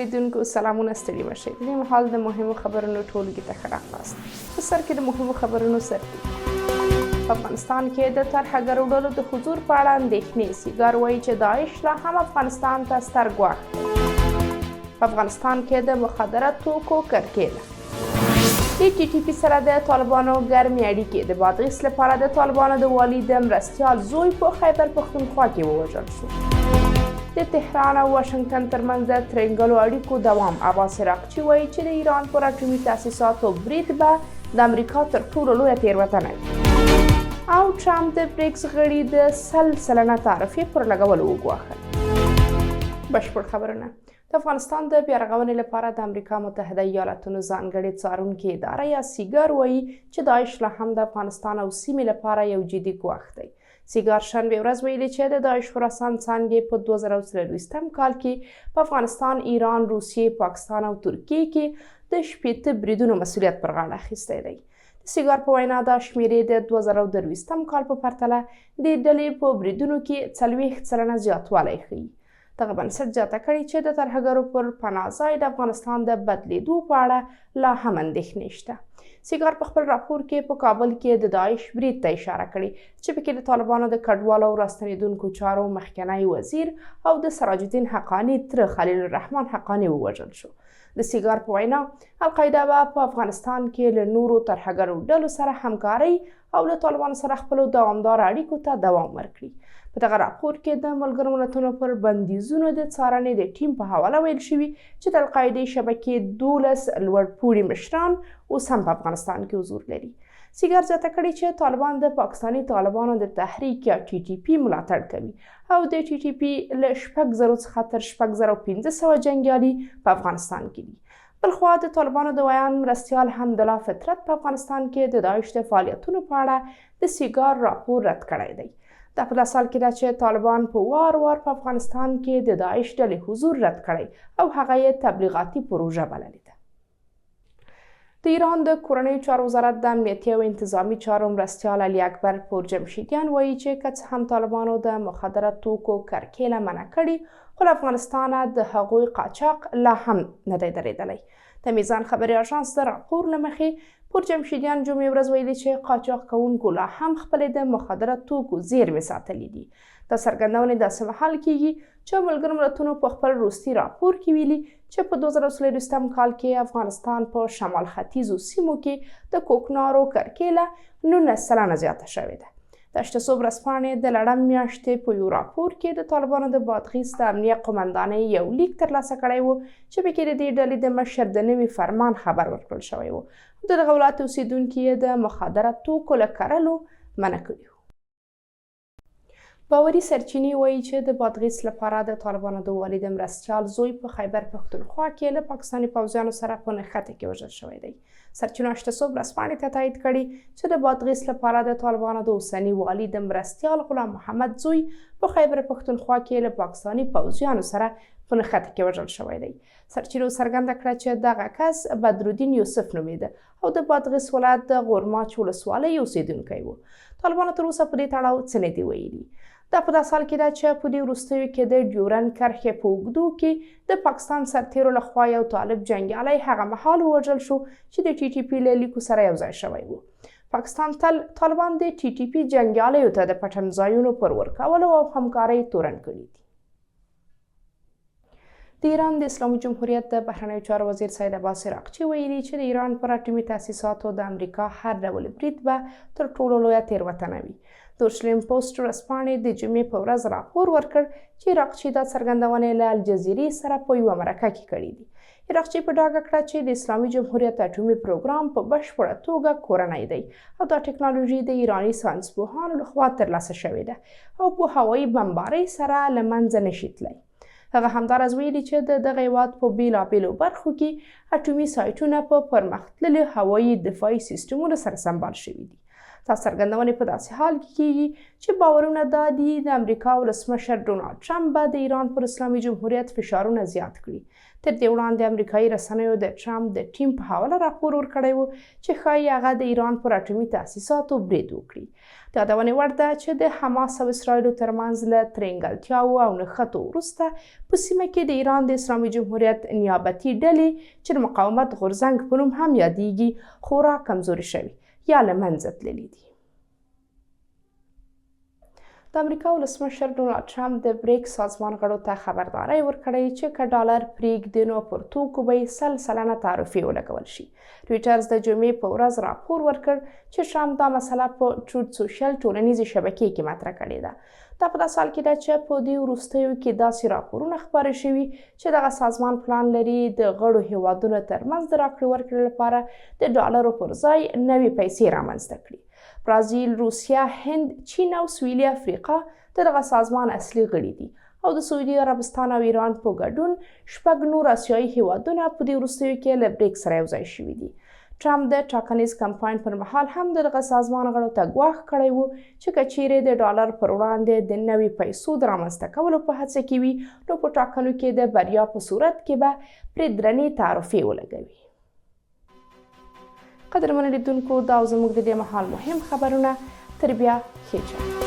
اوریدونکو سلامونه، ستړي مشئ. د دې مهال د مهمو خبرونو ټولګي ته ښه راغلاست. په سر کې د مهمو خبرونو سرټکي. په افغانستان کې د ترهګرو ډلو د حضور په اړه اندېښنې. سیګار وایي چې داعش لا هم افغانستان ته ستر ګواښ دی. په افغانستان کې د مخدره توکو کرکیله. د ټي ټي پي سره د طالبانو ګرمې اړیکې. د بادغیس لپاره د طالبانو د والي د مرستیال زوی په خیبر پښتونخوا کې ووژل شو. د تهران او واشنګټن ترمنځ د ترنګلو اړیکو دوام. عباس عراقچي وایي چې د ایران پر اټومي تاسیساتو برید به د امریکا تر ټولو لویه تېروتنه وي. او ټرمپ د بریکس غړي د 100% تعرفې پر لګولو وګواښل. بشپړ خبرونه. د افغانستان د بیارغونې لپاره د امریکا متحده ایالاتونو ځانګړې څارونکې اداره یا سیګار وایي چې داعش لا هم د افغانستان او سیمې لپاره یو جدي ګواښ دی. سیګار شنبې ورځ ویلي چې د داعش خراسان څانګې په 2023 کال کې په افغانستان، ایران، روسیې، پاکستان او ترکیې کې د 60 بریدونو مسؤلیت پر غاړه اخیستی دی. د سیګار په وینا دا شمیرې د 2023 کال په پرتله د ډلې په بریدونو کې 40% زیاتوالی ښیي. دغه بنسټ زیاته کړې چې د ترهګرو پر پناه ځای د افغانستان د بدلیدو په اړه لا هم اندېښنې شته. سیګار په خپل راپور کې په کابل کې د داعش برید ته اشاره کړې چې پکې د طالبانو د کډوالو او راستنېدونکو چارو مخکنی وزیر او د سراج الدین حقاني تره خلیل الرحمن حقاني ووژل شو. د سیګار په وینا القاعده به په افغانستان کې له نورو ترهګرو ډلو سره همکارۍ او له طالبانو سره خپلو دوامداره اړیکو ته دوام ورکړي. په دغه راپور کې د ملګرو ملتونو پر بندیزونو د څارنې د ټیم په حواله ویل شوي چې د القاعدې شبکې 12 لوړپوړي مشران اوس هم په افغانستان کې حضور لري. سیګار زیاته کړې چې طالبان د پاکستاني طالبانو د تحریک یا ټي ټي پي ملاتړ کوي او د ټي ټي پي له 6000 څخه تر 6500 جنګیالي په افغانستان کې دي. بلخوا د طالبانو د ویان مرستیال حمدالله فطرت په افغانستان کې د داعش د فعالیتونو په اړه د سیګار راپور رد کړی دی. دا په داسې حال کې ده چې طالبان په وار وار په افغانستان کې د داعش ډلې حضور رد کړی او هغه یې تبلیغاتي پروژه بللې ده. د ایران د کورنیو چارو وزارت د امنیتي او انتظامی چارو مرستیال علي اکبر پورجمشیدیان وایي چې که څه هم طالبانو د مخدره توکو کرکیله منع کړي، خو له افغانستانه د هغوی قاچاق لا هم نه دی درېدلی. د میزان خبري اژانس د راپور له مخې پورجمشیدیان جمعې ورځ ویلي چې قاچاق کوونکو لا هم خپلې د مخدره توکو زیرمې ساتلي دي. دا څرګندونې داسې مهال کیږي چې ملګرو ملتونو په خپل وروستي راپور کې ویلي چې په 2023 کال کې افغانستان په شمال ختیځو سیمو کې د کوکنارو کرکیله 19% زیاته شوې ده. د اشتسو ورځپاڼې د لړم میاشتې په یو راپور کې د طالبانو د بادغیس د امنیه قومندانۍ یو لیک ترلاسه کړی و چې پکې د دې ډلې د مشر د نوي فرمان خبر ورکړل شوی و. د دغه ولایت اوسیدونکي یې د مخدره توکو له کرلو منع کړي وو. باوري سرچینې وایي چې د بادغیس لپاره د طالبانو د والي د مرستیال زوی په خیبر پښتونخوا کې له پاکستاني پوځیانو سره په نښته کې وژل شوی دی. سرچینو اشتسو ورځپاڼې ته تایید کړي چې د بادغیس لپاره د طالبانو د اوسني والي د مرستیال غلام محمد زوی په خیبر پښتونخوا کې له پاکستاني پوځیانو سره په نښته کې وژل شوی دی. سرچینو څرګنده کړه چې دغه کس بدرالدین یوسف نومیده او د بادغیس ولایت د غورماچ ولسوالۍ اوسیدونکی و. طالبانو تر اوسه په دې تړاو څه نه دي ویلي. دا په داسې حال کې ده چې په دې وروستیو کې د ډیورنډ کرښې په اوږدو کې د پاکستان سرتیرو لخوا یو طالب جنګیالی هغه مهال ووژل شو چې د ټي ټي پي له لیکو سره یوځای شوی و. پاکستان تل طالبان د ټي ټي پي جنګیالیو ته د پټن ځایونو پر ورکولو او همکارۍ تورن کړي دي. د ایران د اسلامي جمهوریت د بهرنیو چارو وزیر سید عباس عراقچي ویلي چې د ایران پر اټومي تاسیساتو د امریکا هر ډول برید به تر ټولو لویه تېروتنه وي. د ورشلیم پوسټ ورځپاڼې د جمعې په ورځ راپور ورکړ چې عراقچي دا څرګندونې له الجزیرې سره په یوه مرکه کې کړې دي. عراقچي په ډاګه کړه چې د اسلامي جمهوریت اټومي پروګرام په بشپړه توګه کورنی دی او دا ټکنالوژي د ایراني ساینسپوهانو لخوا ترلاسه شوې ده او په هوایي بمبارۍ سره له منځه نشي تللی. هغه همداراز ویلي چې د دغه هیواد په بیلابیلو برخو کې اټومي سایټونه په پرمختللي هوایي دفاعي سیستمونو سره سمبال شوي دي. دا څرګندونې په داسې حال کې کیږي چې باورونه دا دي د امریکا ولسمشر ډونالډ ټرمپ به د ایران پر اسلامي جمهوریت فشارونه زیات کړي. تر دې وړاندې امریکایي رسنیو د ټرمپ د ټیم په حواله راپور ورکړی و چې ښایي هغه د ایران پر اټومي تاسیساتو برید وکړي. د یادونې وړ ده چې د حماس او اسرائیلو ترمنځ له ترینګلتیاوو او نښتو وروسته په سیمه کې د ایران د اسلامي جمهوریت نیابتي ډلې چې د مقاومت غورځنګ په نوم هم یادیږي خورا کمزوري شوي یا له منځه تللي دي. د امریکا ولسمشر ډونالډ ټرمپ د بریکس سازمان غړو ته خبرداری ورکړی چې که ډالر پرېږدي نو پر توکو به یې 100% تعرفې ولګول شي. رویټرز د جمعې په ورځ راپور ورکړ چې ټرمپ دا مسله په ټروت سوشل ټولنیزې شبکې کې مطرح کړې ده. دا په داسې حال کې ده چې په دې وروستیو کې داسې راپورونه خپاره شوي چې دغه سازمان پلان لري د غړو هیوادونو ترمنځ د راکړې ورکړې لپاره د ډالرو پر ځای نوې پیسې رامنځته کړي. برازیل، روسیه، هند، چین او سویلي افریقا دغه سازمان اصلي غړي دي او د سعودي عربستان او ایران په ګډون 6 نور آسیایي هیوادونه په دې وروستیو کې له بریکس سره یوځای شوي دي. ټرمپ د ټاکنیز کمپاین پر مهال هم دغه سازمان غړو ته ګواښ کړی و چې که چیرې د ډالر پر وړاندې د نوي پیسو د رامنځته کولو په هڅه کې وي نو په ټاکنو کې د بریا په صورت کې به پرې درنې تعرفې ولګوي. قدرمنو لیدونکو دا زموږ د دې مهال مهم خبرونه. تر بیا ښه چا